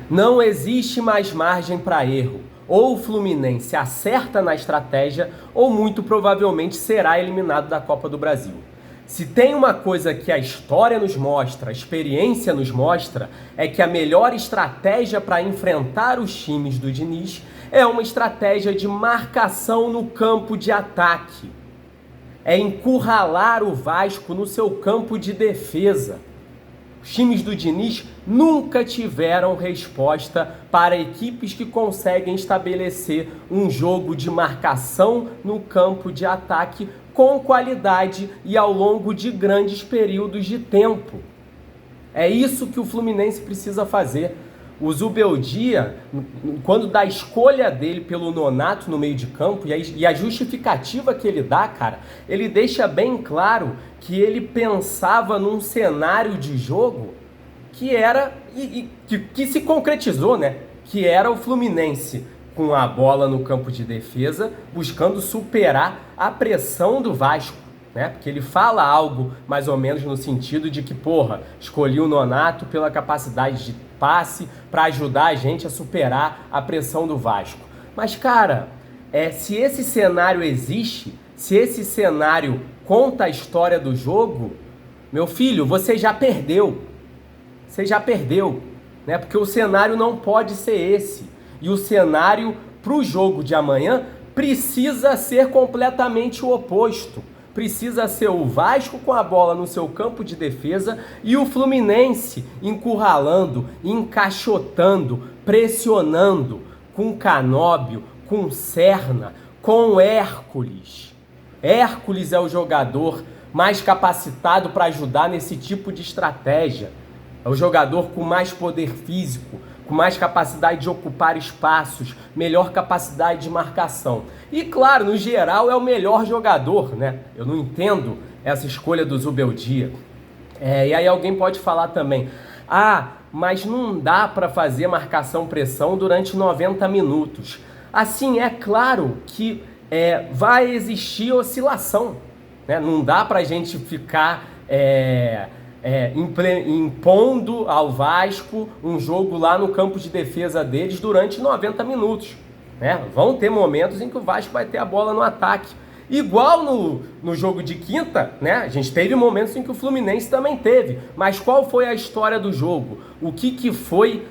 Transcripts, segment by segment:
Não existe mais margem para erro. Ou o Fluminense acerta na estratégia, ou muito provavelmente será eliminado da Copa do Brasil. Se tem uma coisa que a história nos mostra, a experiência nos mostra, é que a melhor estratégia para enfrentar os times do Diniz é uma estratégia de marcação no campo de ataque. É encurralar o Vasco no seu campo de defesa. Os times do Diniz nunca tiveram resposta para equipes que conseguem estabelecer um jogo de marcação no campo de ataque com qualidade e ao longo de grandes períodos de tempo. É isso que o Fluminense precisa fazer. O Zubeldia, quando dá a escolha dele pelo Nonato no meio de campo e a justificativa que ele dá, cara, ele deixa bem claro que ele pensava num cenário de jogo que era, que se concretizou, né? Que era o Fluminense com a bola no campo de defesa, buscando superar a pressão do Vasco, né? Porque ele fala algo mais ou menos no sentido de que, escolhi o Nonato pela capacidade de passe para ajudar a gente a superar a pressão do Vasco. Mas, cara, se esse cenário existe, se esse cenário conta a história do jogo, meu filho, você já perdeu. Você já perdeu, né? Porque o cenário não pode ser esse. E o cenário para o jogo de amanhã precisa ser completamente o oposto. Precisa ser o Vasco com a bola no seu campo de defesa e o Fluminense encurralando, encaixotando, pressionando com Canóbio, com Serna, com Hércules. Hércules é o jogador mais capacitado para ajudar nesse tipo de estratégia. É o jogador com mais poder físico, com mais capacidade de ocupar espaços, melhor capacidade de marcação. E claro, no geral é o melhor jogador, né? Eu não entendo essa escolha do Zubeldia. E aí alguém pode falar também, mas não dá para fazer marcação-pressão durante 90 minutos. Assim, é claro que vai existir oscilação, né? Não dá para a gente ficar impondo ao Vasco um jogo lá no campo de defesa deles durante 90 minutos. Né? Vão ter momentos em que o Vasco vai ter a bola no ataque. Igual no jogo de quinta, né? A gente teve momentos em que o Fluminense também teve. Mas qual foi a história do jogo? O que foi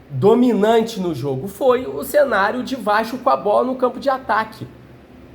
dominante no jogo? Foi o cenário de Vasco com a bola no campo de ataque.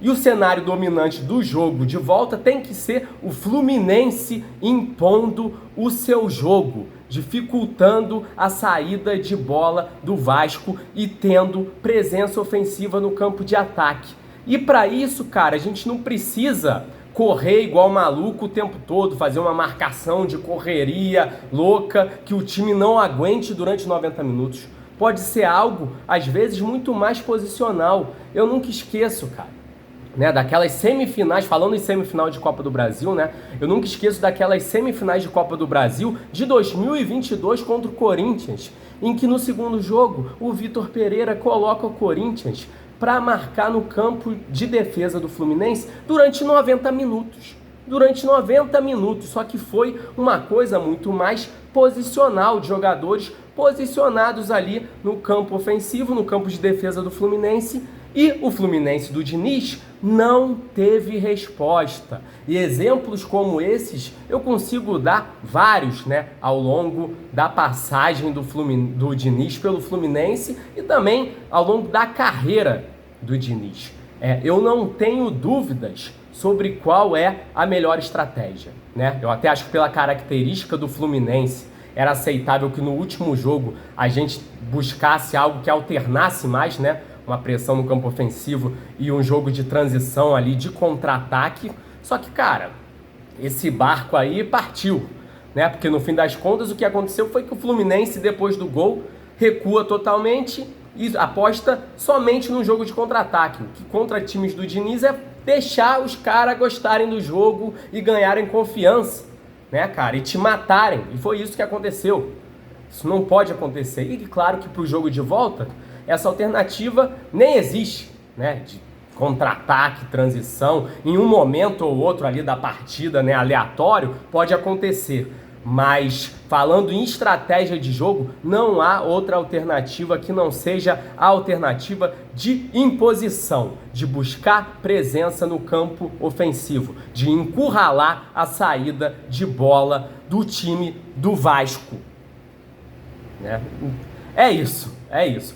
E o cenário dominante do jogo de volta tem que ser o Fluminense impondo o seu jogo, dificultando a saída de bola do Vasco e tendo presença ofensiva no campo de ataque. E para isso, cara, a gente não precisa correr igual maluco o tempo todo, fazer uma marcação de correria louca que o time não aguente durante 90 minutos. Pode ser algo, às vezes, muito mais posicional. Eu nunca esqueço, cara. Daquelas semifinais, falando em semifinal de Copa do Brasil, né? Eu nunca esqueço daquelas semifinais de Copa do Brasil de 2022 contra o Corinthians, em que no segundo jogo o Vitor Pereira coloca o Corinthians para marcar no campo de defesa do Fluminense durante 90 minutos. Durante 90 minutos, só que foi uma coisa muito mais posicional, de jogadores posicionados ali no campo ofensivo, no campo de defesa do Fluminense. E o Fluminense do Diniz não teve resposta. E exemplos como esses eu consigo dar vários, né, ao longo da passagem do Diniz pelo Fluminense e também ao longo da carreira do Diniz. Eu não tenho dúvidas sobre qual é a melhor estratégia, né? Eu até acho que pela característica do Fluminense era aceitável que no último jogo a gente buscasse algo que alternasse mais, né? Uma pressão no campo ofensivo e um jogo de transição ali, de contra-ataque. Só que, cara, esse barco aí partiu, né? Porque no fim das contas o que aconteceu foi que o Fluminense, depois do gol, recua totalmente e aposta somente no jogo de contra-ataque. O que contra times do Diniz é deixar os caras gostarem do jogo e ganharem confiança, né, cara? E te matarem. E foi isso que aconteceu. Isso não pode acontecer. E claro que para o jogo de volta, essa alternativa nem existe, né? De contra-ataque, transição, em um momento ou outro ali da partida, né, aleatório, pode acontecer. Mas falando em estratégia de jogo, não há outra alternativa que não seja a alternativa de imposição, de buscar presença no campo ofensivo, de encurralar a saída de bola do time do Vasco. Né? É isso,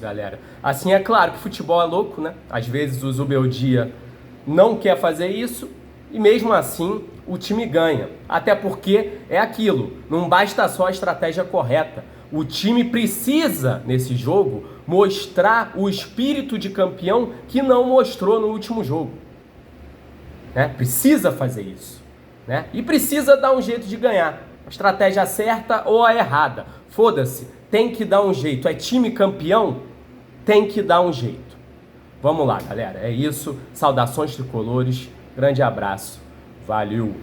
galera. Assim, é claro que futebol é louco, né? Às vezes o Zubeldia não quer fazer isso e mesmo assim o time ganha. Até porque é aquilo, não basta só a estratégia correta. O time precisa, nesse jogo, mostrar o espírito de campeão que não mostrou no último jogo. Né? Precisa fazer isso. Né? E precisa dar um jeito de ganhar. A estratégia certa ou a errada. Foda-se, tem que dar um jeito. É time campeão? Tem que dar um jeito. Vamos lá, galera. É isso. Saudações tricolores. Grande abraço. Valeu!